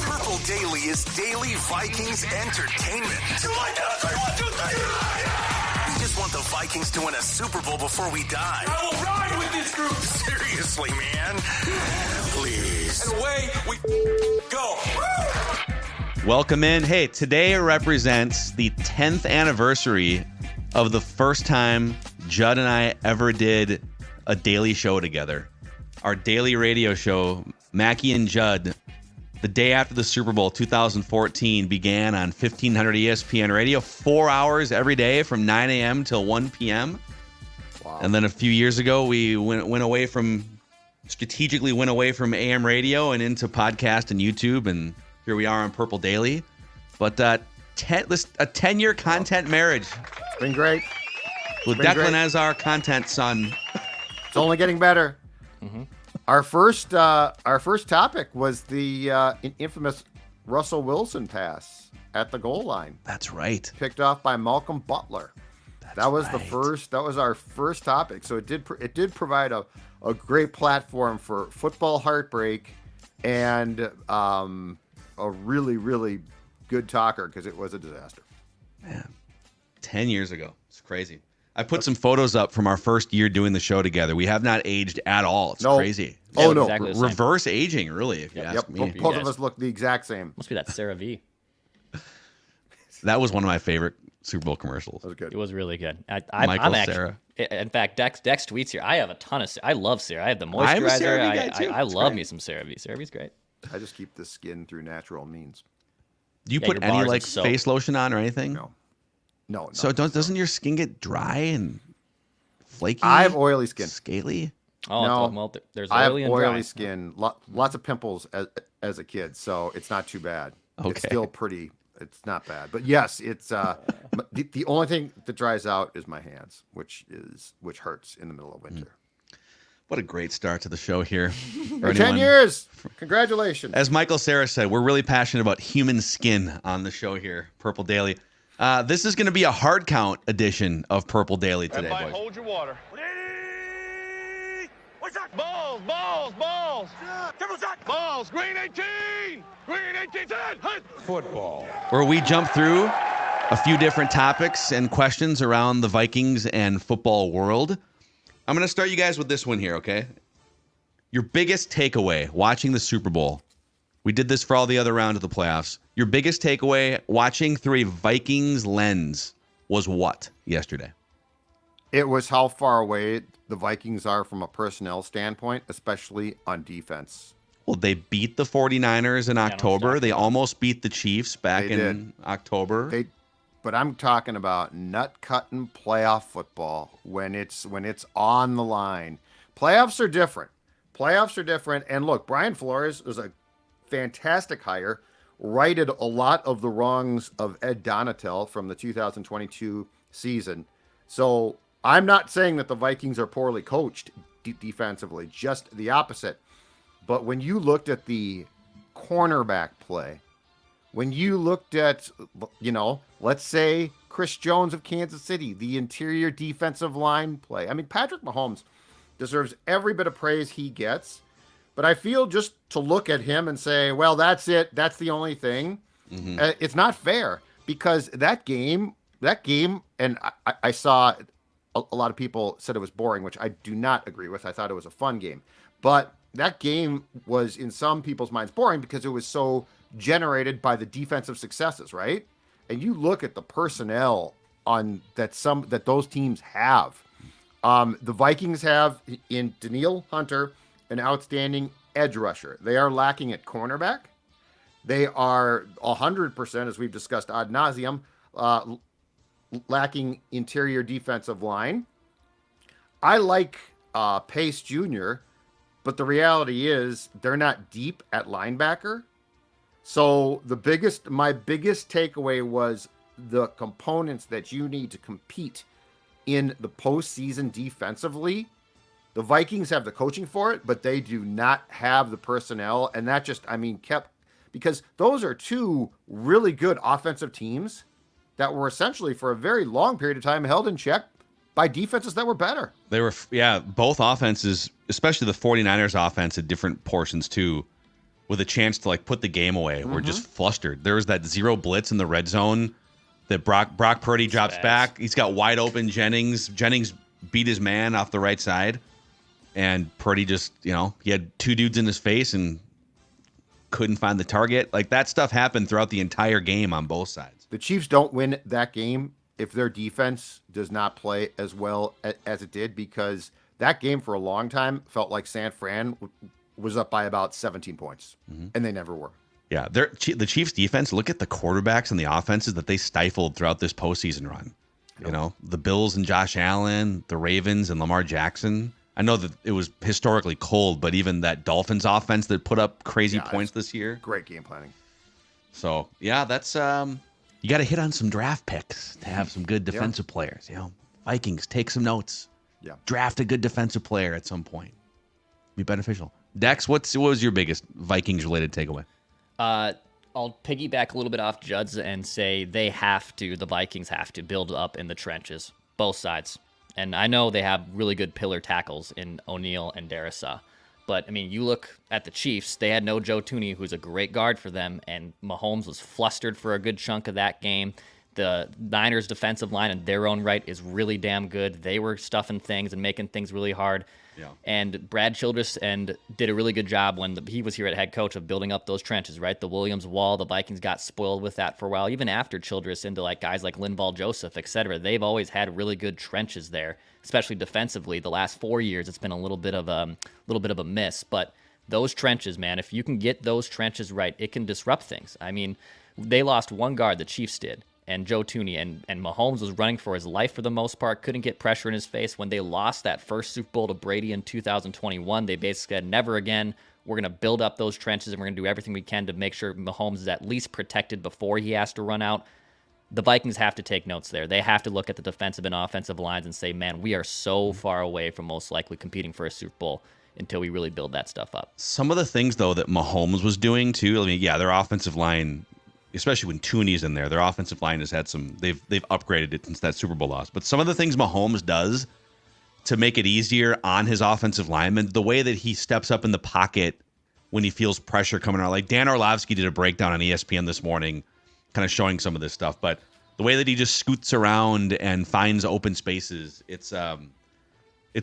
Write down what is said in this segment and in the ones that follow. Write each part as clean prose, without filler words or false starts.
Purple Daily is daily Vikings entertainment. You like that? 3, 1, 2, 3. We just want the Vikings to win a Super Bowl before we die. I will ride with this group. Seriously, man. Please. And away we go. Welcome in. Hey, today represents the 10th anniversary of the first time Judd and I ever did a daily show together. Our daily radio show, Mackie and Judd, the day after the Super Bowl 2014 began on 1500 ESPN radio, 4 hours every day from 9 a.m. till 1 p.m. Wow. And then a few years ago, we strategically went away from AM radio and into podcast and YouTube, and here we are on Purple Daily. But a 10-year content marriage. It's been great. With Declan as our content son. It's only getting better. Mm-hmm. Our first topic was the infamous Russell Wilson pass at the goal line. That's right. Picked off by Malcolm Butler. That was our first topic. So it did provide a great platform for football heartbreak and a really, really good talker because it was a disaster. Man, 10 years ago. It's crazy. I put some photos up from our first year doing the show together. We have not aged at all. It's crazy. Oh, no. Exactly Reverse aging, really, if you ask me. Both of us look the exact same. Must be that Sarah V. That was one of my favorite Super Bowl commercials. That was good. It was really good. Michael, Sarah. In fact, Dex tweets here. I have a ton of. I love Sarah. I have the moisturizer. I'm a Sarah V guy too. I It's love great. me some Sarah V. Sarah V's great. I just keep the skin through natural means. Do you Yeah, put your any bars of like soap. face lotion on or anything? No. So doesn't your skin get dry and flaky? I have oily skin. Scaly? Oh, No. well, there's I have oily and dry. oily skin. Lots of pimples as a kid, so it's not too bad. It's Okay. still pretty. It's not bad, but yes, it's the only thing that dries out is my hands, which hurts in the middle of winter. What a great start to the show here. For 10 years, congratulations. As Michael Sarah said, we're really passionate about human skin on the show here, Purple Daily. This is going to be a hard count edition of Purple Daily today, boys. Hold your water. Ready? What's that? Balls. Balls. Green 18. Green 18. Football. Where we jump through a few different topics and questions around the Vikings and football world. I'm going to start you guys with this one here, okay? Your biggest takeaway watching the Super Bowl. We did this for all the other round of the playoffs. Your biggest takeaway watching through a Vikings lens was what yesterday? It was how far away the Vikings are from a personnel standpoint, especially on defense. Well, they beat the 49ers in October. They almost beat the Chiefs back They in did. October. But I'm talking about nut-cutting playoff football when it's on the line. Playoffs are different. And look, Brian Flores is a fantastic hire, righted a lot of the wrongs of Ed Donatel from the 2022 season. So I'm not saying that the Vikings are poorly coached defensively, just the opposite. But when you looked at the cornerback play, when you looked at, let's say Chris Jones of Kansas City, the interior defensive line play. I mean, Patrick Mahomes deserves every bit of praise he gets. But I feel just to look at him and say, well, that's it. That's the only thing. Mm-hmm. It's not fair because that game, and I saw a lot of people said it was boring, which I do not agree with. I thought it was a fun game. But that game was, in some people's minds, boring because it was so generated by the defensive successes, right? And you look at the personnel that those teams have. The Vikings have in Danielle Hunter an outstanding edge rusher. They are lacking at cornerback. They are 100%, as we've discussed ad nauseum, lacking interior defensive line. I like Pace Jr., but the reality is they're not deep at linebacker. So my biggest takeaway was the components that you need to compete in the postseason defensively. The Vikings have the coaching for it, but they do not have the personnel. And that just, because those are two really good offensive teams that were essentially for a very long period of time held in check by defenses that were better. They were, both offenses, especially the 49ers offense at different portions too, with a chance to like put the game away were just flustered. There was that zero blitz in the red zone that Brock Purdy drops back. He's got wide open Jennings. Jennings beat his man off the right side, and Purdy just, he had two dudes in his face and couldn't find the target. Like, that stuff happened throughout the entire game on both sides. The Chiefs don't win that game if their defense does not play as well as it did, because that game for a long time felt like San Fran was up by about 17 points, and they never were. Yeah, the Chiefs' defense, look at the quarterbacks and the offenses that they stifled throughout this postseason run. Yep. The Bills and Josh Allen, the Ravens and Lamar Jackson. I know that it was historically cold, but even that Dolphins offense that put up crazy points this year. Great game planning. So, yeah, that's you got to hit on some draft picks to have some good defensive players. Vikings, take some notes. Yeah. Draft a good defensive player at some point. Be beneficial. Dex, what was your biggest Vikings-related takeaway? I'll piggyback a little bit off Judd's and say the Vikings have to build up in the trenches, both sides. And I know they have really good pillar tackles in O'Neal and Darrisaw. But, I mean, you look at the Chiefs, they had no Joe Thuney, who's a great guard for them, and Mahomes was flustered for a good chunk of that game. The Niners' defensive line in their own right is really damn good. They were stuffing things and making things really hard. Yeah. And Brad Childress did a really good job when he was here at head coach of building up those trenches, right? The Williams wall, the Vikings got spoiled with that for a while. Even after Childress into like guys like Linval Joseph, et cetera, they've always had really good trenches there, especially defensively. The last 4 years, it's been a little bit of a miss. But those trenches, man, if you can get those trenches right, it can disrupt things. I mean, they lost one guard, the Chiefs did, and Joe Thuney, and Mahomes was running for his life for the most part, couldn't get pressure in his face. When they lost that first Super Bowl to Brady in 2021, they basically said, never again. We're going to build up those trenches, and we're going to do everything we can to make sure Mahomes is at least protected before he has to run out. The Vikings have to take notes there. They have to look at the defensive and offensive lines and say, man, we are so far away from most likely competing for a Super Bowl until we really build that stuff up. Some of the things, though, that Mahomes was doing, too, I mean, yeah, their offensive line, especially when Thuney's in there, their offensive line has had they've upgraded it since that Super Bowl loss. But some of the things Mahomes does to make it easier on his offensive linemen, the way that he steps up in the pocket when he feels pressure coming out. Like Dan Orlovsky did a breakdown on ESPN this morning, kind of showing some of this stuff. But the way that he just scoots around and finds open spaces, it's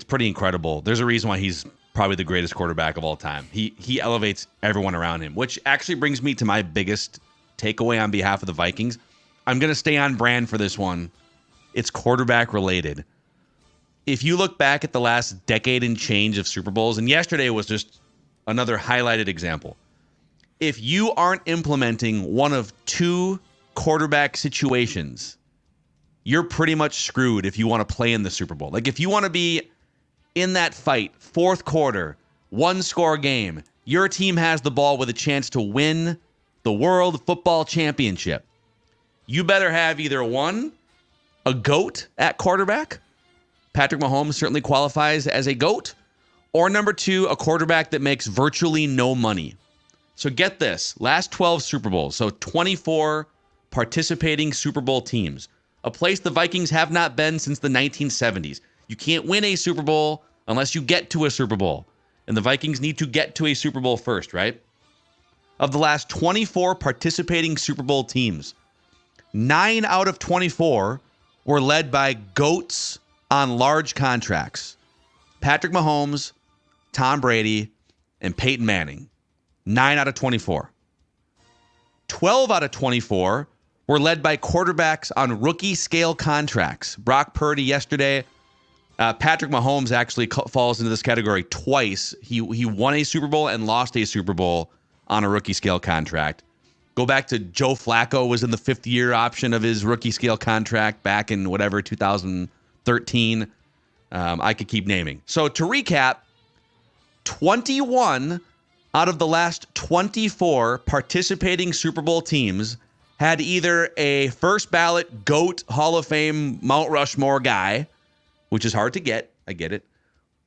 pretty incredible. There's a reason why he's probably the greatest quarterback of all time. He elevates everyone around him, which actually brings me to my biggest takeaway on behalf of the Vikings. I'm going to stay on brand for this one. It's quarterback related. If you look back at the last decade and change of Super Bowls, and yesterday was just another highlighted example. If you aren't implementing one of two quarterback situations, you're pretty much screwed if you want to play in the Super Bowl. Like if you want to be in that fight, fourth quarter, one-score game, your team has the ball with a chance to win the World Football Championship. You better have either one, a GOAT at quarterback. Patrick Mahomes certainly qualifies as a GOAT. Or number two, a quarterback that makes virtually no money. So get this, last 12 Super Bowls, so 24 participating Super Bowl teams, a place the Vikings have not been since the 1970s. You can't win a Super Bowl unless you get to a Super Bowl. And the Vikings need to get to a Super Bowl first, right? Of the last 24 participating Super Bowl teams, 9 out of 24 were led by GOATs on large contracts. Patrick Mahomes, Tom Brady, and Peyton Manning. 9 out of 24. 12 out of 24 were led by quarterbacks on rookie scale contracts. Brock Purdy yesterday. Patrick Mahomes actually falls into this category twice. He won a Super Bowl and lost a Super Bowl on a rookie scale contract. Go back to Joe Flacco was in the 5th year option of his rookie scale contract back in 2013. I could keep naming. So to recap, 21 out of the last 24 participating Super Bowl teams had either a first ballot GOAT Hall of Fame Mount Rushmore guy, which is hard to get, I get it,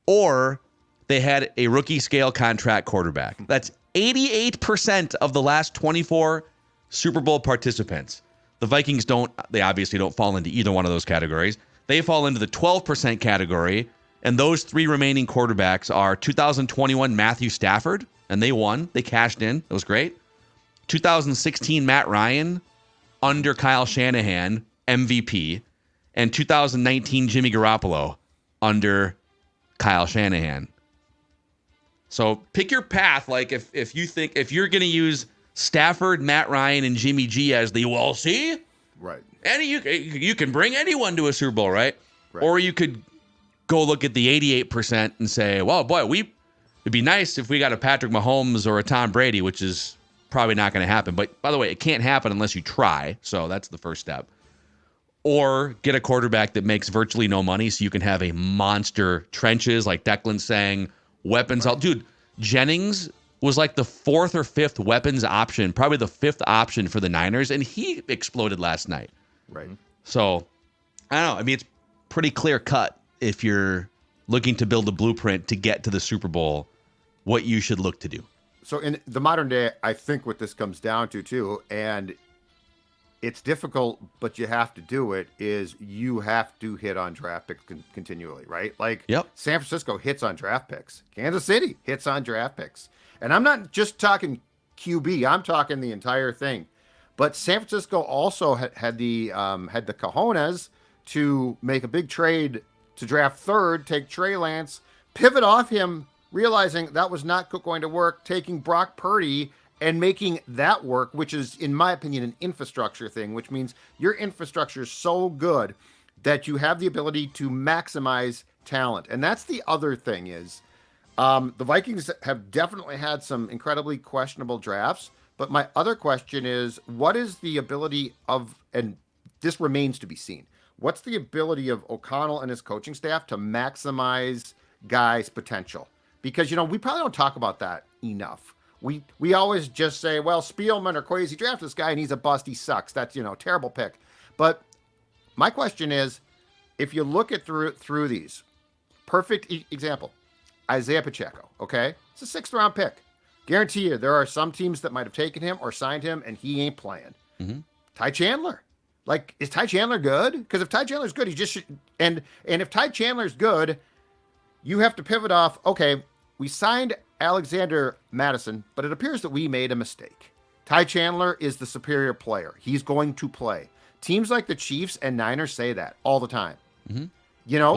or they had a rookie scale contract quarterback. That's 88% of the last 24 Super Bowl participants. The Vikings obviously don't fall into either one of those categories. They fall into the 12% category, And those 3 remaining quarterbacks are 2021 Matthew Stafford, and they won. They cashed in. It was great. 2016 Matt Ryan, under Kyle Shanahan, MVP. And 2019 Jimmy Garoppolo, under Kyle Shanahan. So pick your path. Like if you're going to use Stafford, Matt Ryan, and Jimmy G as the Right. you can bring anyone to a Super Bowl, right? Or you could go look at the 88% and say, well, boy, it'd be nice if we got a Patrick Mahomes or a Tom Brady, which is probably not going to happen. But by the way, it can't happen unless you try. So that's the first step. Or get a quarterback that makes virtually no money so you can have a monster trenches, like Declan saying, weapons. Right. Dude, Jennings was like the 4th or 5th weapons option, probably the 5th option for the Niners, and he exploded last night. Right. So, I don't know. I mean, it's pretty clear cut if you're looking to build a blueprint to get to the Super Bowl, what you should look to do. So in the modern day, I think what this comes down to too, and it's difficult, but you have to do it, is you have to hit on draft picks continually, right? Like San Francisco hits on draft picks. Kansas City hits on draft picks. And I'm not just talking QB, I'm talking the entire thing. But San Francisco also had the cojones to make a big trade to draft 3rd, take Trey Lance, pivot off him, realizing that was not going to work, taking Brock Purdy and making that work, which is, in my opinion, an infrastructure thing, which means your infrastructure is so good that you have the ability to maximize talent. And that's the other thing is the Vikings have definitely had some incredibly questionable drafts. But my other question is, what is the ability of, and this remains to be seen, what's the ability of O'Connell and his coaching staff to maximize guys' potential? Because, we probably don't talk about that enough. We always just say, well, Spielman or Kwesi drafted this guy and he's a bust. He sucks. That's, terrible pick. But my question is, if you look at through these, perfect example, Isaiah Pacheco, okay? It's a 6th round pick. Guarantee you there are some teams that might have taken him or signed him and he ain't playing. Mm-hmm. Ty Chandler. Like, is Ty Chandler good? Because if Ty Chandler's good, he just should. And if Ty Chandler's good, you have to pivot off, okay, we signed Alexander Madison, but it appears that we made a mistake. Ty Chandler is the superior player. He's going to play. Teams like the Chiefs and Niners say that all the time. Mm-hmm.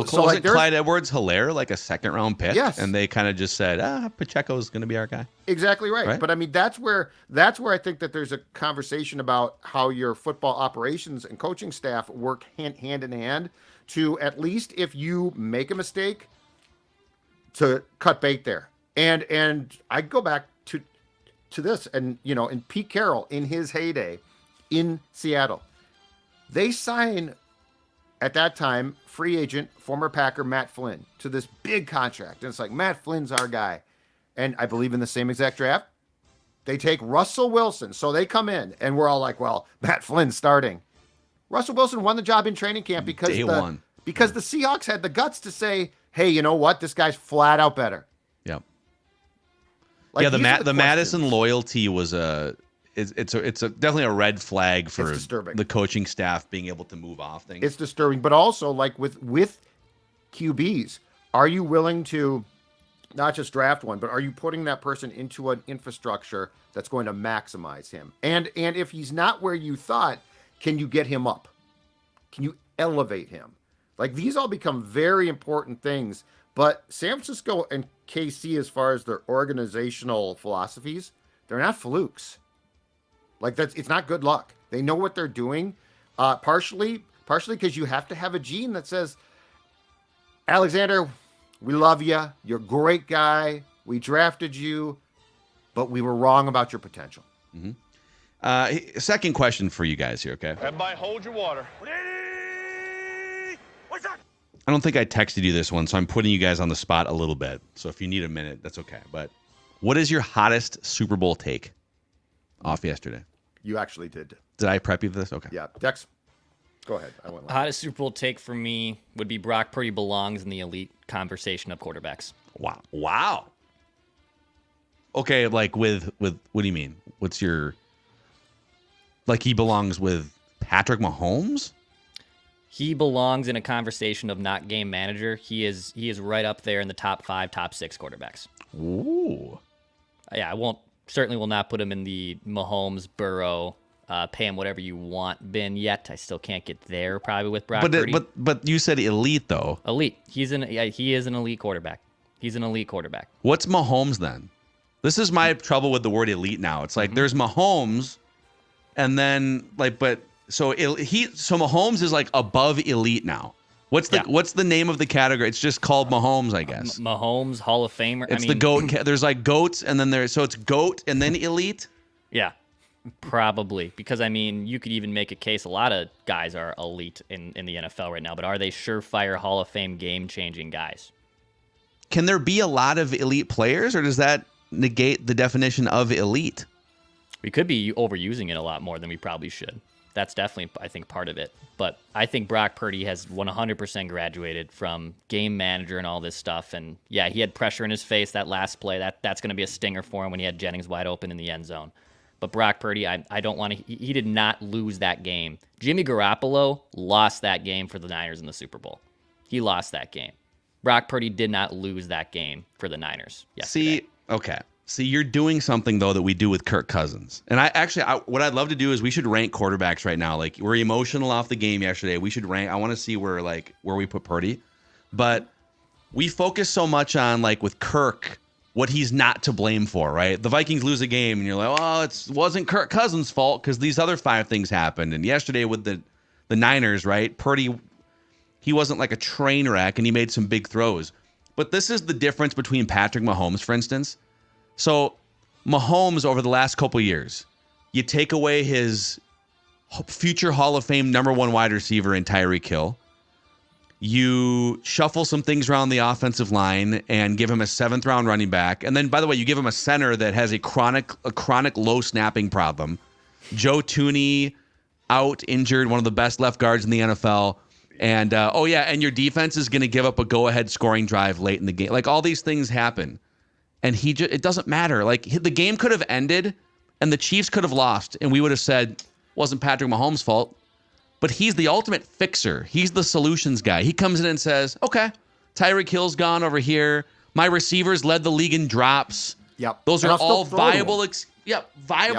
So like Clyde Edwards-Helaire, like a 2nd round pick? Yes. And they kind of just said, Pacheco's going to be our guy. Exactly right. But I mean, that's where I think that there's a conversation about how your football operations and coaching staff work hand in hand to, at least if you make a mistake, to cut bait there. And I go back to this, and in Pete Carroll in his heyday in Seattle, they sign at that time free agent former Packer Matt Flynn to this big contract, and it's like, Matt Flynn's our guy. And I believe in the same exact draft, they take Russell Wilson. So they come in and we're all like, well, Matt Flynn's starting. Russell Wilson won the job in training camp because the Seahawks had the guts to say, hey, you know what? This guy's flat out better. Yep. Like, the Madison loyalty was it's definitely a red flag for the coaching staff being able to move off things. It's disturbing, but also like with QBs, are you willing to not just draft one, but are you putting that person into an infrastructure that's going to maximize him? And if he's not where you thought, can you get him up? Can you elevate him? Like, these all become very important things. But San Francisco and KC, as far as their organizational philosophies, they're not flukes. Like, it's not good luck. They know what they're doing. Partially because you have to have a gene that says, Alexander, we love you. You're a great guy. We drafted you, but we were wrong about your potential. Mm-hmm. Second question for you guys here, okay? Everybody hold your water. What's up? I don't think I texted you this one, so I'm putting you guys on the spot a little bit. So if you need a minute, that's okay. But what is your hottest Super Bowl take off yesterday? You actually did. Did I prep you for this? Okay. Yeah. Dex, go ahead. I went hottest Super Bowl take for me would be Brock Purdy belongs in the elite conversation of quarterbacks. Wow. Okay, like with what do you mean? What's your, like, he belongs with Patrick Mahomes? He belongs in a conversation of not game manager. He is right up there in the top 5, top 6 quarterbacks. Ooh. Yeah, certainly will not put him in the Mahomes, Burrow, pay him whatever you want bin yet. I still can't get there probably with Brock Purdy. But you said elite though. Elite. He is an elite quarterback. He's an elite quarterback. What's Mahomes then? This is my trouble with the word elite now. It's like there's Mahomes, and then so Mahomes is like above elite now. What's the name of the category? It's just called Mahomes, I guess. Mahomes Hall of Famer. It's the GOAT. There's like GOATs, and then so it's GOAT and then elite. Yeah, probably, because you could even make a case. A lot of guys are elite in the NFL right now, but are they surefire Hall of Fame game-changing guys? Can there be a lot of elite players, or does that negate the definition of elite? We could be overusing it a lot more than we probably should. That's definitely, I think, part of it. But I think Brock Purdy has 100% graduated from game manager and all this stuff. And yeah, he had pressure in his face that last play. That's going to be a stinger for him when he had Jennings wide open in the end zone. But Brock Purdy, I don't want to. He did not lose that game. Jimmy Garoppolo lost that game for the Niners in the Super Bowl. He lost that game. Brock Purdy did not lose that game for the Niners yesterday. See, you're doing something, though, that we do with Kirk Cousins. And what I'd love to do is we should rank quarterbacks right now. Like, we're emotional off the game yesterday. We should rank. I want to see where we put Purdy. But we focus so much on, like, with Kirk, what he's not to blame for, right? The Vikings lose a game, and you're like, oh, it wasn't Kirk Cousins' fault because these other 5 things happened. And yesterday with the Niners, right, Purdy, he wasn't like a train wreck, and he made some big throws. But this is the difference between Patrick Mahomes, for instance. So Mahomes, over the last couple of years, you take away his future Hall of Fame #1 wide receiver in Tyreek Hill. You shuffle some things around the offensive line and give him a 7th-round running back. And then, by the way, you give him a center that has a chronic low snapping problem. Joe Tooney out, injured, one of the best left guards in the NFL. And, and your defense is going to give up a go-ahead scoring drive late in the game. Like, all these things happen. And it doesn't matter. Like, the game could have ended and the Chiefs could have lost, and we would have said, wasn't Patrick Mahomes' fault. But he's the ultimate fixer. He's the solutions guy. He comes in and says, okay, Tyreek Hill's gone over here. My receivers led the league in drops. Yep. Those are all viable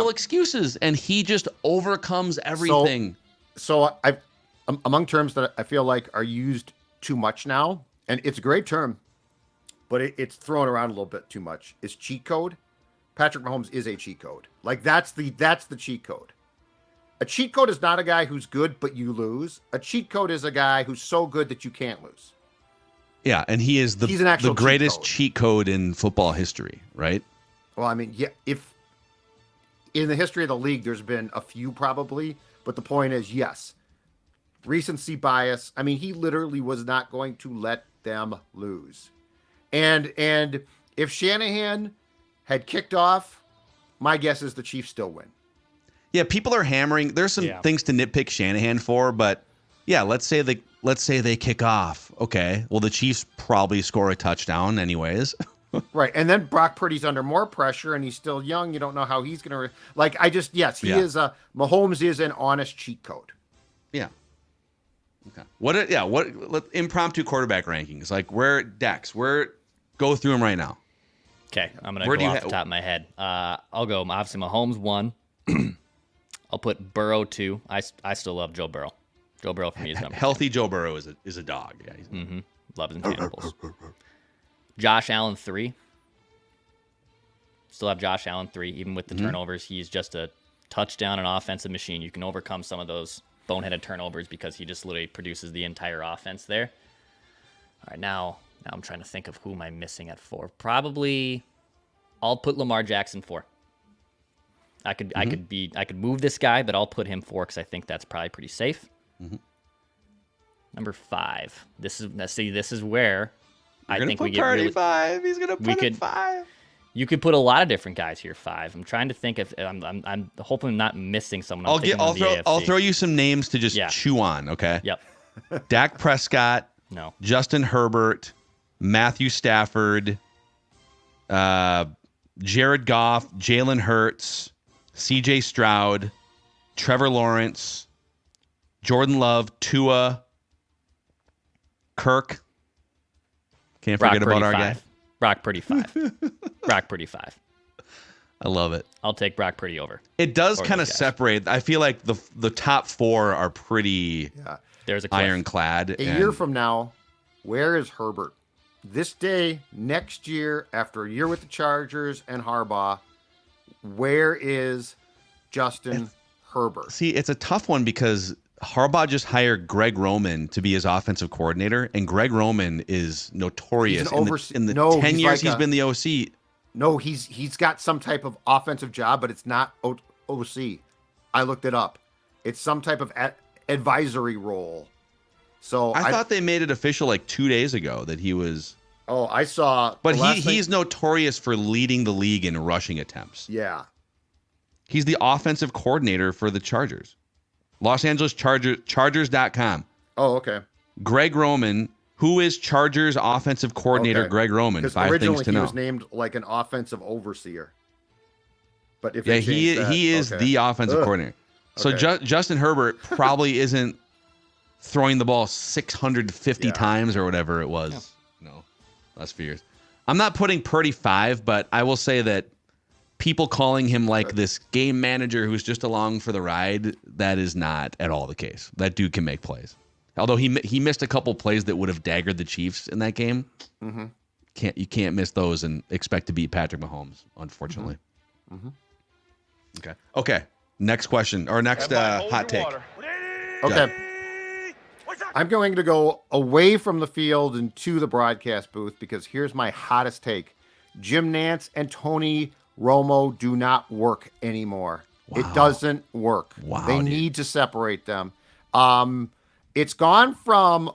excuses. And he just overcomes everything. So among terms that I feel like are used too much now, and it's a great term, but it's thrown around a little bit too much, is cheat code. Patrick Mahomes is a cheat code. Like, that's the cheat code. A cheat code is not a guy who's good, but you lose. A cheat code is a guy who's so good that you can't lose. Yeah, and he's the greatest cheat code in football history, right? Well, if in the history of the league, there's been a few probably, but the point is, yes, recency bias. He literally was not going to let them lose. And if Shanahan had kicked off, my guess is the Chiefs still win. Yeah, people are hammering. There's some things to nitpick Shanahan for, but yeah, let's say they kick off. Okay, well, the Chiefs probably score a touchdown anyways. Right, and then Brock Purdy's under more pressure, and he's still young. You don't know how he's going to is Mahomes is an honest cheat code. Yeah. Okay. What impromptu quarterback rankings? Like, go through them right now. Okay, I'm going to go off the top of my head. I'll go, obviously, Mahomes 1. I'll put Burrow 2. I still love Joe Burrow. Joe Burrow for me is number healthy 2. Joe Burrow is a dog. Yeah, love his intangibles. Josh Allen 3. Still have Josh Allen 3, even with the turnovers. He's just a touchdown and offensive machine. You can overcome some of those boneheaded turnovers because he just literally produces the entire offense there. All right, now I'm trying to think of who am I missing at 4. Probably I'll put Lamar Jackson 4. I could move this guy, but I'll put him 4 because I think that's probably pretty safe. Number 5. This is where I think we get really 5. He's gonna put him 5. You could put a lot of different guys here 5. I'm trying to think if I'm hoping I'm not missing someone. I'll throw you some names to just chew on. Okay. Yep. Dak Prescott. No. Justin Herbert. Matthew Stafford. Jared Goff. Jalen Hurts. CJ Stroud, Trevor Lawrence, Jordan Love, Tua, Kirk. Can't Brock forget Purdy about our 5. guy. Brock Purdy 5. Brock Purdy 5. I love it. I'll take Brock Purdy over. It does Or kind of those guys. separate. I feel like the top 4 are pretty There's a cliff. ironclad. A year from now, where is Herbert? This day, next year, after a year with the Chargers and Harbaugh, where is Justin Herbert? See, it's a tough one because Harbaugh just hired Greg Roman to be his offensive coordinator, and Greg Roman is notorious in the 10 years he's been the OC. No, he's got some type of offensive job, but it's not OC. I looked it up. It's some type of advisory role. So I thought they made it official like 2 days ago that he was. Oh, I saw. But he's notorious for leading the league in rushing attempts. Yeah. He's the offensive coordinator for the Chargers. Los Angeles Chargers.com. Oh, okay. Greg Roman, who is Chargers offensive coordinator. Okay. Greg Roman. 'Cause 5 originally things to he know. was named like an offensive overseer. But if he is the offensive coordinator. So Okay. Justin Herbert probably isn't throwing the ball 650 times or whatever it was. No, last few years. I'm not putting Purdy 5, but I will say that people calling him like this game manager who's just along for the ride, that is not at all the case. That dude can make plays. Although he missed a couple plays that would have daggered the Chiefs in that game. Mm-hmm. You can't miss those and expect to beat Patrick Mahomes, unfortunately. Mm-hmm. Okay. Next question or next hot take. Okay. I'm going to go away from the field and to the broadcast booth because here's my hottest take. Jim Nance and Tony Romo do not work anymore. Wow. It doesn't work. Wow, they dude. need to separate them. It's gone from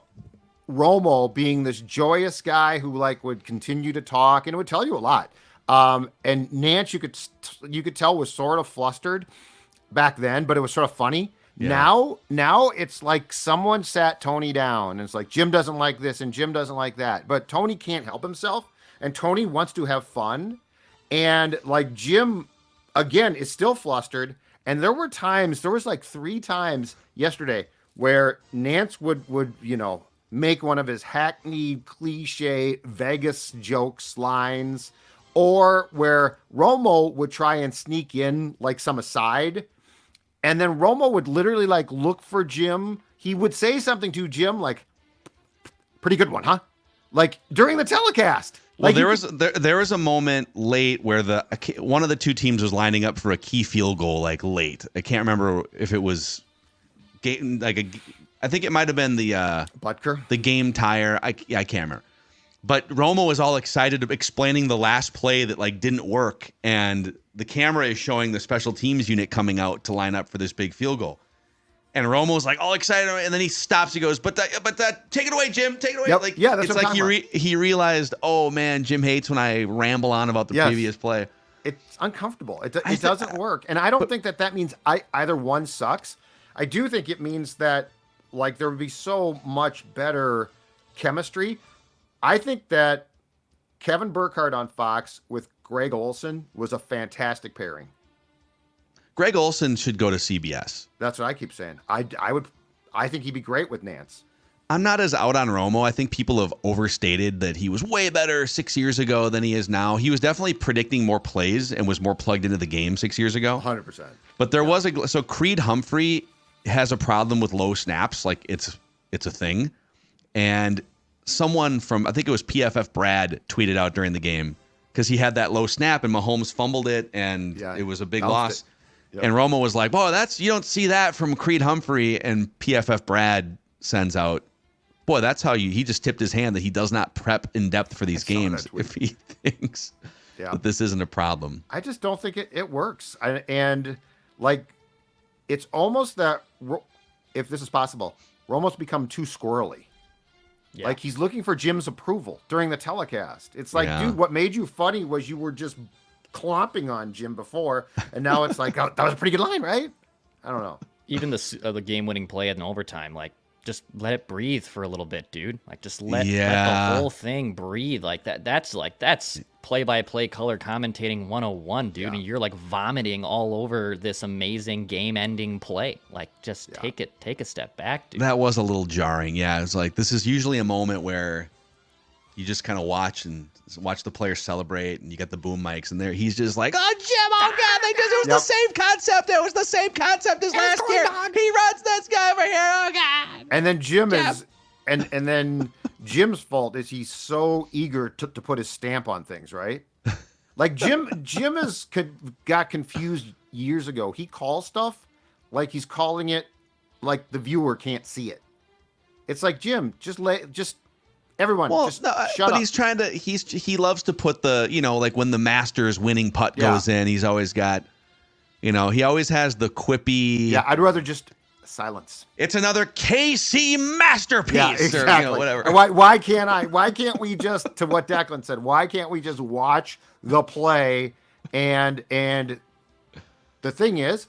Romo being this joyous guy who would continue to talk and would tell you a lot. And Nance, you could tell was sort of flustered back then, but it was sort of funny. Yeah. Now it's like someone sat Tony down and it's like Jim doesn't like this and Jim doesn't like that, but Tony can't help himself and Tony wants to have fun. And Jim again is still flustered. And there was 3 times yesterday where Nance would make one of his hackneyed cliche Vegas jokes lines, or where Romo would try and sneak in some aside. And then Romo would literally look for Jim. He would say something to Jim pretty good one, huh? During the telecast. Well, there was a moment late where one of the two teams was lining up for a key field goal late. I can't remember if it was I think it might have been the Butker, the game tire. I can't remember. But Romo was all excited explaining the last play that didn't work, and the camera is showing the special teams unit coming out to line up for this big field goal. And Romo's all excited, and then he stops. He goes, "But take it away, Jim. Take it away." Yep. That's it's what I'm he realized, oh man, Jim hates when I ramble on about the previous play. It's uncomfortable. It doesn't work, and I don't think that means either one sucks. I do think it means that there would be so much better chemistry. I think that Kevin Burkhardt on Fox with Greg Olson was a fantastic pairing. Greg Olson should go to CBS. That's what I keep saying. I think he'd be great with Nance. I'm not as out on Romo. I think people have overstated that he was way better 6 years ago than he is now. He was definitely predicting more plays and was more plugged into the game 6 years ago. 100%. But there was so Creed Humphrey has a problem with low snaps. It's a thing. And someone from, I think it was PFF Brad, tweeted out during the game because he had that low snap and Mahomes fumbled it and it was a big loss. Yep. And Romo was like, "Boy, you don't see that from Creed Humphrey." And PFF Brad sends out, "Boy, that's how he just tipped his hand that he does not prep in depth for these games if he thinks that this isn't a problem." I just don't think it works. It's almost that, if this is possible, Romo's become too squirrely. Yeah. He's looking for Jim's approval during the telecast. It's dude, what made you funny was you were just clomping on Jim before, and now it's oh, that was a pretty good line, right? I don't know. Even the game-winning play in overtime, just let it breathe for a little bit, dude. Like, just let Yeah. the whole thing breathe. Like that's play-by-play color commentating 101, dude. Yeah. And you're like vomiting all over this amazing game-ending play. Like, just take a step back, dude. That was a little jarring. Yeah, it's like this is usually a moment where you just kind of watch the players celebrate, and you got the boom mics, and he's just like, "Oh, Jim, oh God, it was the same concept. It was the same concept as last year. He runs this guy over here. Oh God." And then Jim is, and then Jim's fault is he's so eager to put his stamp on things, right? Like Jim got confused years ago. He calls stuff like he's calling it like the viewer can't see it. It's like, Jim, everyone, shut but up. he's trying to. He loves to put the, like when the Masters winning putt goes in, he's always got, he always has the quippy. Yeah, I'd rather just silence. It's another KC masterpiece, Yeah, exactly. or whatever. Why can't we just, to what Declan said, why can't we just watch the play? And the thing is,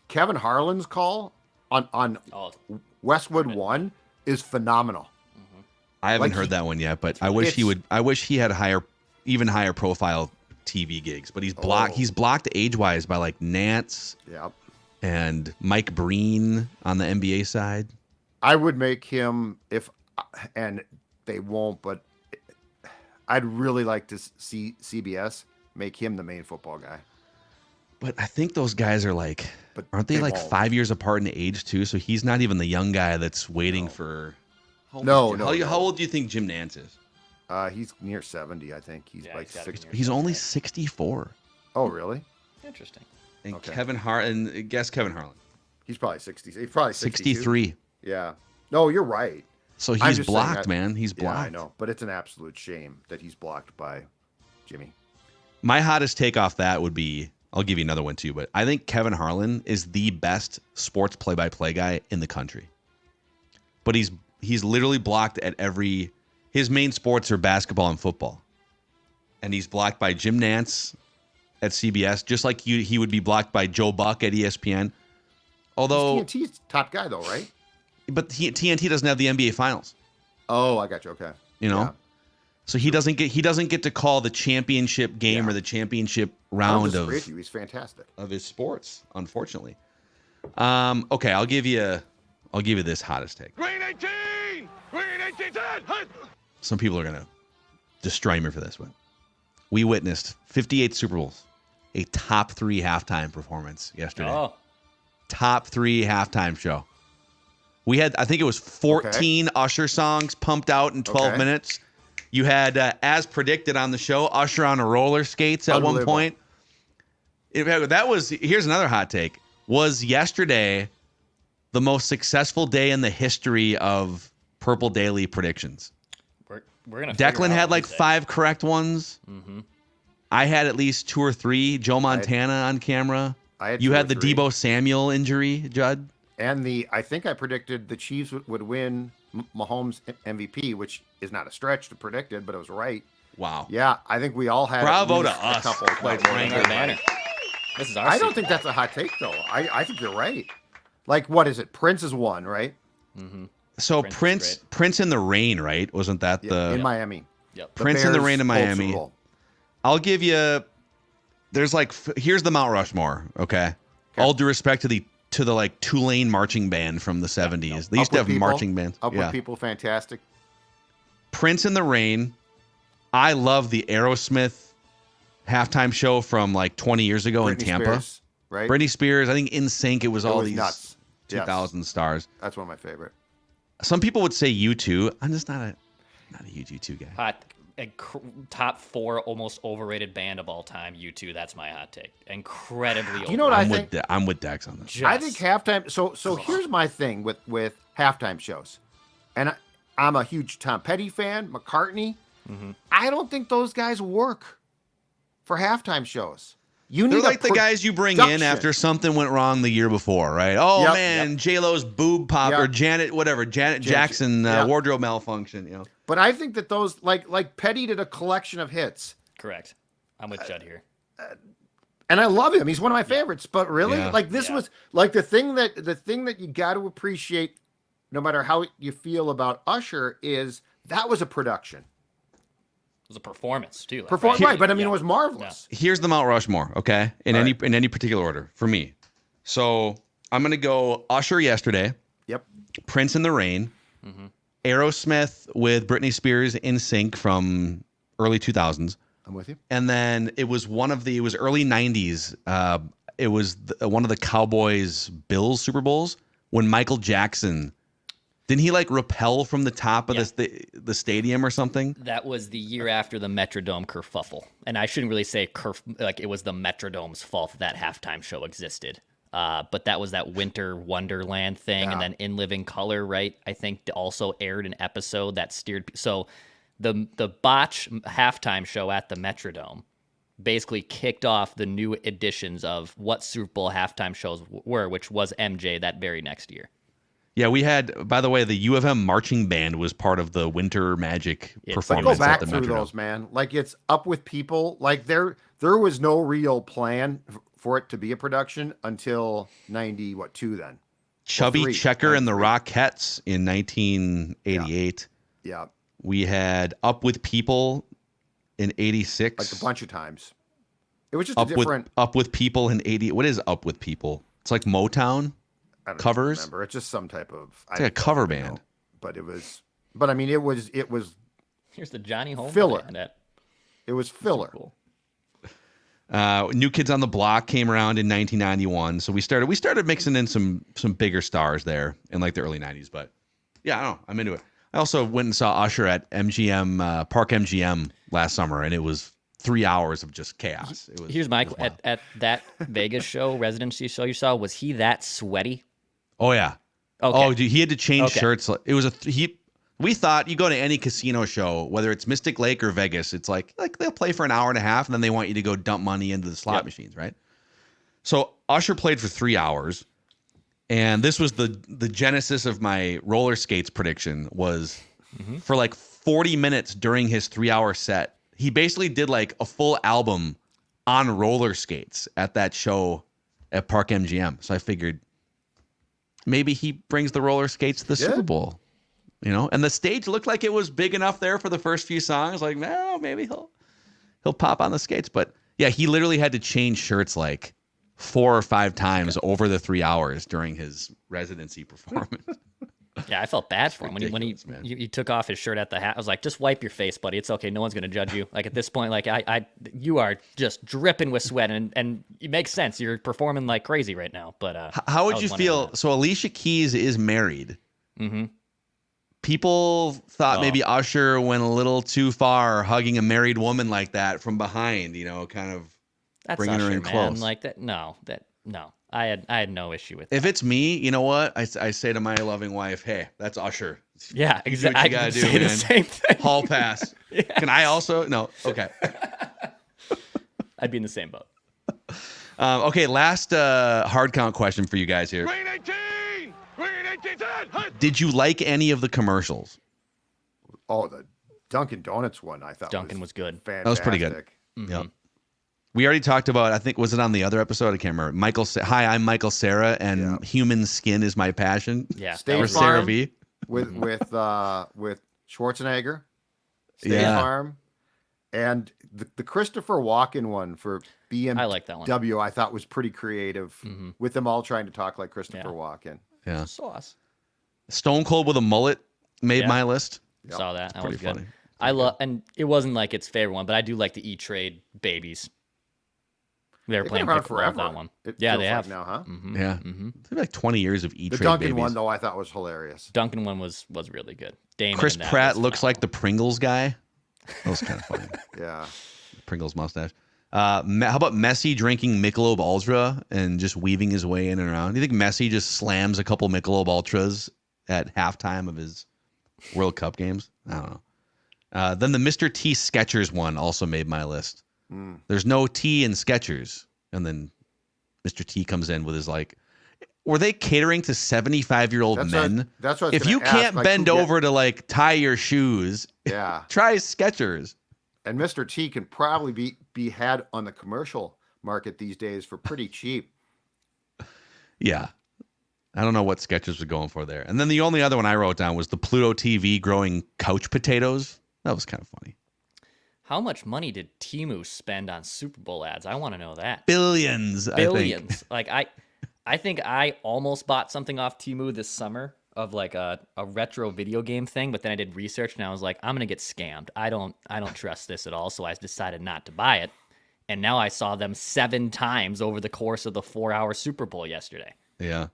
Kevin Harlan's call on Westwood 1 is phenomenal. I haven't heard that one yet, but I wish he would. I wish he had even higher profile TV gigs. But he's blocked. He's blocked age-wise by like Nance, and Mike Breen on the NBA side. I would make him and they won't, but I'd really like to see CBS make him the main football guy. But I think those guys are like, aren't they like won't. 5 years apart in age too? So he's not even the young guy that's waiting for. No. How old do you think Jim Nance is? He's near 70, I think. He's like 60. He's only 64. Oh, really? Interesting. And Kevin Harlan, guess Kevin Harlan. He's probably 60. He's probably 63. Yeah. No, you're right. So he's blocked, man. He's blocked. Yeah, I know. But it's an absolute shame that he's blocked by Jimmy. My hottest take off that would be, I'll give you another one too, but I think Kevin Harlan is the best sports play-by-play guy in the country. But he's literally blocked at his main sports are basketball and football. And he's blocked by Jim Nance at CBS, just like he would be blocked by Joe Buck at ESPN. Although TNT's top guy though, right? But TNT doesn't have the NBA finals. Oh, I got you. Okay. Yeah. So he doesn't get to call the championship game or the championship round he's fantastic of his sports, unfortunately. Okay, I'll give you this hottest take. Green 18! Green 18! Some people are gonna destroy me for this one. We witnessed 58 Super Bowls, a top 3 halftime performance yesterday. Oh. Top 3 halftime show. We had, I think it was 14 Usher songs pumped out in 12 minutes. You had, as predicted on the show, Usher on a roller skates at one point. Here's another hot take. Was yesterday the most successful day in the history of Purple Daily predictions? We're gonna. Declan had like 5 correct ones. Mm-hmm. I had at least 2 or 3. Joe Montana on camera. You had the Deebo Samuel injury, Judd. And I think I predicted the Chiefs would win Mahomes MVP, which is not a stretch to predict it, but it was right. Wow. Yeah, I think we all had. Bravo to us. Couple playing our banner. This is our. I don't think that's a hot take though. I think you're right. Like, what is it? Prince is one, right? Mm-hmm. So Prince in the Rain, right? Wasn't that in Miami? Yep. Prince in the Rain in Miami. I'll give you. There's here's the Mount Rushmore. Okay. All due respect to the like Tulane marching band from the 70s. They used to have marching bands. Upward People, fantastic. Prince in the Rain. I love the Aerosmith halftime show from like 20 years ago in Tampa. Spears, right? Britney Spears. I think In Sync. It was all these nuts. 2000 stars. That's one of my favorite. Some people would say U2. I'm just not a U2 guy. Hot. Top 4 almost overrated band of all time. U2. That's my hot take. Incredibly overrated. You know what I think? I'm with Dex on this. I think halftime. So here's my thing with halftime shows, and I'm a huge Tom Petty fan. McCartney. Mm-hmm. I don't think those guys work for halftime shows. They're like the guys you bring in after something went wrong the year before, right? Oh man, J-Lo's boob pop or Janet Jackson wardrobe malfunction, But I think that those like Petty did a collection of hits. Correct. I'm with Judd here. And I love him. He's one of my favorites. But really, this was like the thing that you got to appreciate no matter how you feel about Usher, is that was a production. It was a performance too. Right, but I mean, it was marvelous. Here's the Mount Rushmore, okay? In any particular order for me. So I'm gonna go Usher yesterday. Yep. Prince in the Rain. Aerosmith with Britney Spears in sync from early 2000s. I'm with you. And then it was early 90s. It was one of the Cowboys Bills Super Bowls when Michael Jackson, didn't he like rappel from the top of the stadium or something? That was the year after the Metrodome kerfuffle. And I shouldn't really say it was the Metrodome's fault that halftime show existed. But that was that Winter Wonderland thing. And then In Living Color, right, I think also aired an episode that steered. So the botch halftime show at the Metrodome basically kicked off the new editions of what Super Bowl halftime shows were, which was MJ that very next year. Yeah, we had, by the way, the U of M marching band was part of the Winter Magic performance. Go back at the through Metrodome. those, man. Like, it's Up with People. Like, there was no real plan for it to be a production until 92 then. Chubby Checker and the Rockettes in 1988. Yeah. We had Up with People in 86. Like a bunch of times. It was just a different... Up with People in 80. What is Up with People? It's like Motown I don't covers. Remember. It's just some type of... It's like a cover band. But it was... But I mean, it was... Here's the Johnny Holmes filler. band. It was filler. Cool. New Kids on the Block came around in 1991, so we started mixing in some bigger stars there in like the early 90s. But yeah, I don't know, I'm into it. I also went and saw Usher at MGM Park MGM last summer, and it was 3 hours of just chaos. Here's Michael at that Vegas show, residency show you saw. Was he that sweaty? Oh yeah. Okay. Oh, dude, he had to change shirts. It was We thought you go to any casino show, whether it's Mystic Lake or Vegas, it's like they'll play for an hour and a half, and then they want you to go dump money into the slot machines, right? So Usher played for 3 hours, and this was the genesis of my roller skates prediction. Was for like 40 minutes during his 3 hour set, he basically did like a full album on roller skates at that show at Park MGM. So I figured maybe he brings the roller skates to the Super Bowl. You know, and the stage looked like it was big enough there for the first few songs. Like, no, maybe he'll pop on the skates. But yeah, he literally had to change shirts like 4 or 5 times over the 3 hours during his residency performance. Yeah, I felt bad for him when he took off his shirt at the hat. I was like, just wipe your face, buddy. It's okay. No one's gonna judge you. Like at this point, like you are just dripping with sweat, and it makes sense. You're performing like crazy right now. But how would you feel? So Alicia Keys is married. Mm-hmm. People thought maybe Usher went a little too far, hugging a married woman like that from behind, you know, kind of bringing her in close. Like that. No. I had no issue with that. If it's me, you know what? I say to my loving wife, hey, that's Usher. Yeah, exactly. You gotta do, say man. the same thing. Hall pass. Yeah. Can I also? No. Okay. I'd be in the same boat. Okay, last hard count question for you guys here. Green 18! Green 18! Did you like any of the commercials? Oh, the Dunkin' Donuts one I thought Dunkin' was good. Fantastic. That was pretty good. Mm-hmm. Yep. We already talked about, I think, was it on the other episode? I can't remember. Hi, I'm Michael Cera, and human skin is my passion. Yeah. State Sarah Farm V. with Schwarzenegger. State Farm. And the Christopher Walken one for BMW, I like that one. I thought was pretty creative, with them all trying to talk like Christopher Walken. Yeah. Sauce. Stone Cold with a mullet made my list. Yep. Saw that. That was good. Funny. I love, and it wasn't like its favorite one, but I do like the E-Trade babies. They were playing around pickleball forever. That one. It Yeah, feels they like have now, huh? Mm-hmm. Yeah. Mm-hmm. It's like 20 years of E-Trade The Dunkin' babies. one, though, I thought was hilarious. Dunkin' one was really good. Damon Chris in that Pratt was looks like phenomenal. the Pringles guy. That was kind of funny. Yeah. Pringles mustache. How about Messi drinking Michelob Ultra and just weaving his way in and around? Do you think Messi just slams a couple Michelob Ultras at halftime of his World Cup games? I don't know. Then the Mr. T Skechers one also made my list. There's no T in Skechers. And then Mr. T comes in with his like, were they catering to 75-year-old men? That's what I was if you gonna can't ask, like, bend over to like tie your shoes, try Skechers. And Mr. T can probably be had on the commercial market these days for pretty cheap. Yeah. I don't know what Skechers was going for there. And then the only other one I wrote down was the Pluto TV growing couch potatoes. That was kind of funny. How much money did Temu spend on Super Bowl ads? I want to know that. Billions. I think. Like I think I almost bought something off Temu this summer of like a retro video game thing, but then I did research and I was like, I'm gonna get scammed. I don't trust this at all, so I decided not to buy it. And now I saw them 7 times over the course of the 4-hour Super Bowl yesterday. Yeah.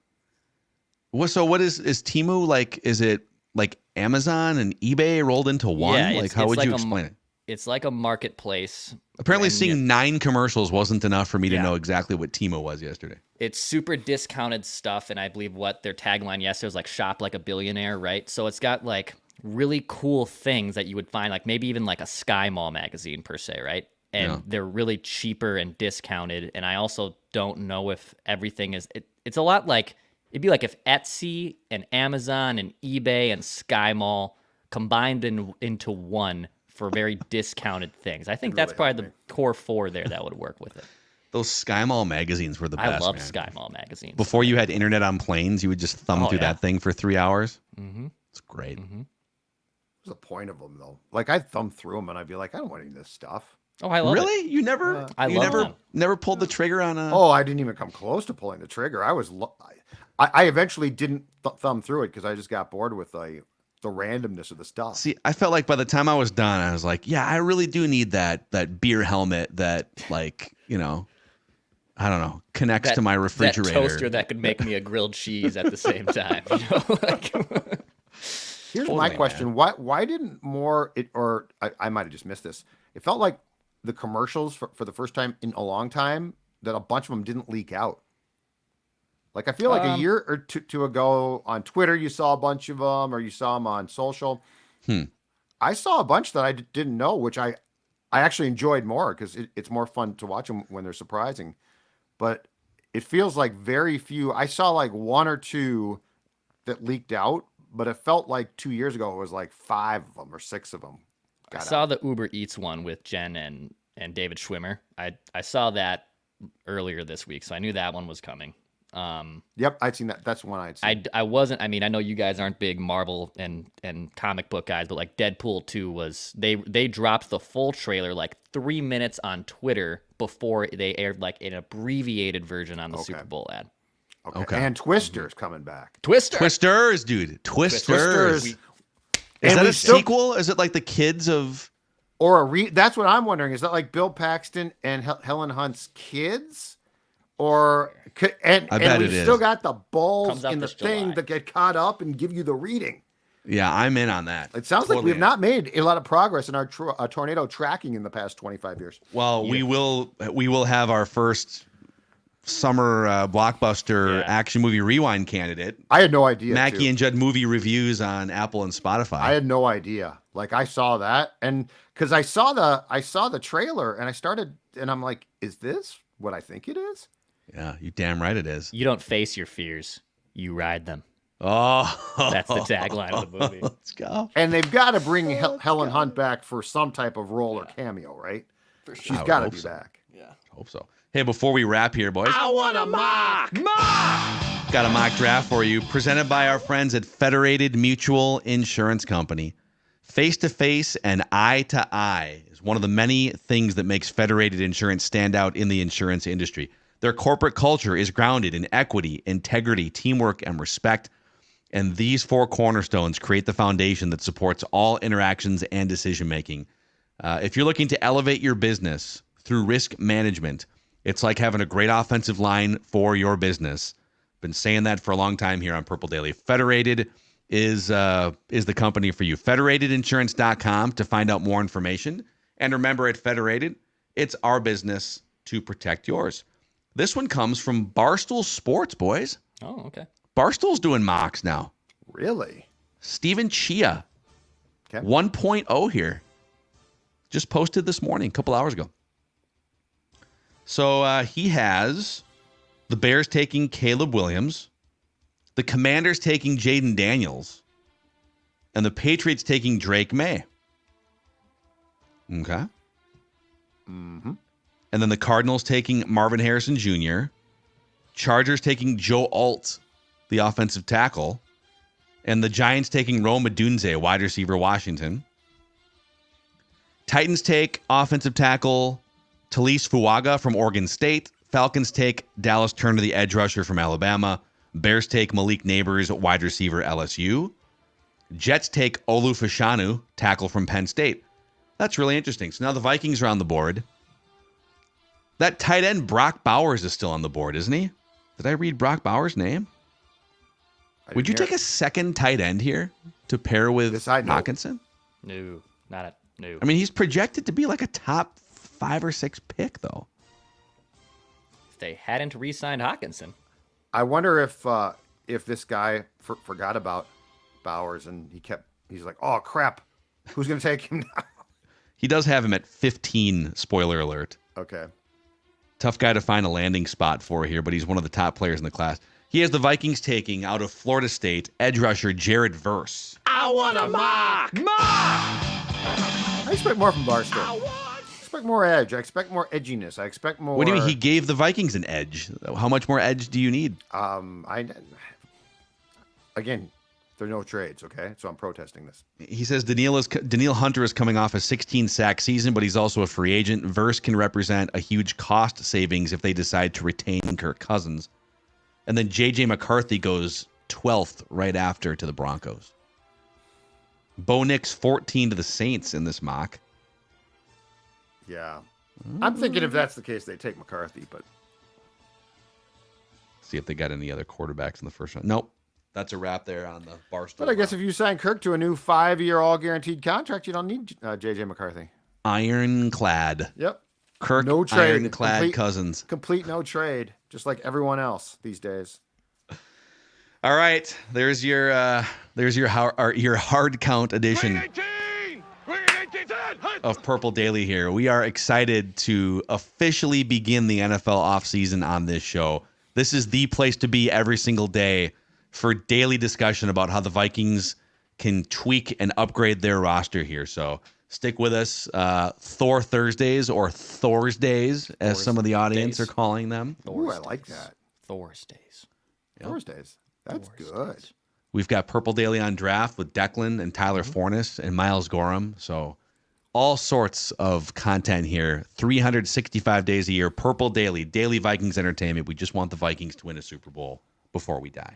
So what is Temu like? Is it like Amazon and eBay rolled into one? Yeah, like how would you explain it? It's like a marketplace. Apparently seeing 9 commercials wasn't enough for me to know exactly what Temu was yesterday. It's super discounted stuff, and I believe what their tagline yesterday was like shop like a billionaire, right? So it's got like really cool things that you would find, like maybe even like a Sky Mall magazine per se, right? And they're really cheaper and discounted. And I also don't know if everything is it's a lot like it'd be like if Etsy and Amazon and eBay and Sky Mall combined into one for very discounted things. I think that's probably the core 4 there that would work with it. Those Sky Mall magazines were the best. I love man. Sky Mall magazines. Before you had internet on planes, you would just thumb through that thing for 3 hours. Mm-hmm. It's great. Mm-hmm. What's the point of them though? Like I'd thumb through them and I'd be like, I don't want any of this stuff. Oh, I love really? it. You never? Never pulled the trigger on a. Oh, I didn't even come close to pulling the trigger. I eventually didn't thumb through it because I just got bored with the randomness of the stuff. See, I felt like by the time I was done, I was like, yeah, I really do need that beer helmet that, like, you know, I don't know, connects to my refrigerator. That toaster that could make me a grilled cheese at the same time. You know? Here's my question: Why didn't more? I might have just missed this. It felt like the commercials for the first time in a long time that a bunch of them didn't leak out. Like I feel like a year or two ago on Twitter, you saw a bunch of them, or you saw them on social. I saw a bunch that I didn't know, which I actually enjoyed more because it's more fun to watch them when they're surprising. But it feels like very few. I saw like 1 or 2 that leaked out, but it felt like 2 years ago it was like 5 of them or 6 of them. I saw the Uber Eats one with Jen and David Schwimmer. I saw that earlier this week, so I knew that one was coming. Yep, I'd seen that. That's one I'd seen. I wasn't. I mean, I know you guys aren't big Marvel and comic book guys, but like Deadpool 2 was. They dropped the full trailer like 3 minutes on Twitter before they aired like an abbreviated version on the Super Bowl ad. Okay. And Twister's coming back. Twisters, dude. Twisters. Is that a sequel? Is it like the kids of... Or that's what I'm wondering. Is that like Bill Paxton and Helen Hunt's kids? Or... And we've still got the balls in the thing that get caught up and give you the reading. Yeah, I'm in on that. It sounds like we've not made a lot of progress in our tornado tracking in the past 25 years. Well, we will have our first summer blockbuster action movie rewind candidate. I had no idea. Mackie and Judd movie reviews on Apple and Spotify. I had no idea. Like I saw that, and because I saw the trailer, and I'm like, is this what I think it is? Yeah, you damn right it is. You don't face your fears, you ride them. Oh, that's the tagline of the movie. Let's go. And they've got to bring Helen Hunt back for some type of role or cameo, right? For sure. She's got to be back. Yeah, hope so. Hey, before we wrap here, boys, I want a mock. Got a mock draft for you, presented by our friends at Federated Mutual Insurance Company. Face-to-face and eye-to-eye is one of the many things that makes Federated Insurance stand out in the insurance industry. Their corporate culture is grounded in equity, integrity, teamwork, and respect. And these 4 cornerstones create the foundation that supports all interactions and decision-making. If you're looking to elevate your business through risk management, it's like having a great offensive line for your business. Been saying that for a long time here on Purple Daily. Federated is the company for you. Federatedinsurance.com to find out more information. And remember, at Federated, it's our business to protect yours. This one comes from Barstool Sports, boys. Oh, okay. Barstool's doing mocks now. Really? Steven Chia, 1.0 here. Just posted this morning, a couple hours ago. So he has the Bears taking Caleb Williams, the Commanders taking Jaden Daniels, and the Patriots taking Drake May. Okay. Mm-hmm. And then the Cardinals taking Marvin Harrison Jr., Chargers taking Joe Alt, the offensive tackle. And the Giants taking Rome Odunze, wide receiver, Washington. Titans take offensive tackle Talise Fuaga from Oregon State. Falcons take Dallas Turner, the edge rusher from Alabama. Bears take Malik Neighbors, wide receiver, LSU. Jets take Olu Fashanu, tackle from Penn State. That's really interesting. So now the Vikings are on the board. That tight end, Brock Bowers, is still on the board, isn't he? Did I read Brock Bowers' name? Would you take a second tight end here to pair with Hawkinson? No. I mean, he's projected to be like a top 5 or 6 pick, though. If they hadn't re-signed Hawkinson. I wonder if this guy forgot about Bowers and he's like, oh crap, who's gonna take him now? He does have him at 15. Spoiler alert. Okay. Tough guy to find a landing spot for here, but he's one of the top players in the class. He has the Vikings taking out of Florida State edge rusher Jared Verse. I want a mock! I expect more from Barstow. I expect more edge. I expect more edginess. I expect more. What do you mean? He gave the Vikings an edge. How much more edge do you need? Again, there are no trades, okay? So I'm protesting this. He says Daniil Hunter is coming off a 16-sack season, but he's also a free agent. Verse can represent a huge cost savings if they decide to retain Kirk Cousins. And then J.J. McCarthy goes 12th right after to the Broncos. Bo Nix 14 to the Saints in this mock. Yeah. I'm thinking if that's the case, they take McCarthy, but... See if they got any other quarterbacks in the first round. Nope. That's a wrap there on the Barstool. But I guess if you sign Kirk to a new 5-year all-guaranteed contract, you don't need J.J. McCarthy. Ironclad. Yep. Kirk, no trade. ironclad Cousins. Complete no trade, just like everyone else these days. All right, there's your hard count edition of Purple Daily here. We are excited to officially begin the NFL offseason on this show. This is the place to be every single day for daily discussion about how the Vikings can tweak and upgrade their roster here. So stick with us. Thor Thursdays or Thorsdays, as some of the audience are calling them. Ooh, I like that. Thursdays. Yep. Thursdays. That's good. We've got Purple Daily on draft with Declan and Tyler Forness and Miles Gorham. So all sorts of content here. 365 days a year. Purple Daily, daily Vikings entertainment. We just want the Vikings to win a Super Bowl before we die.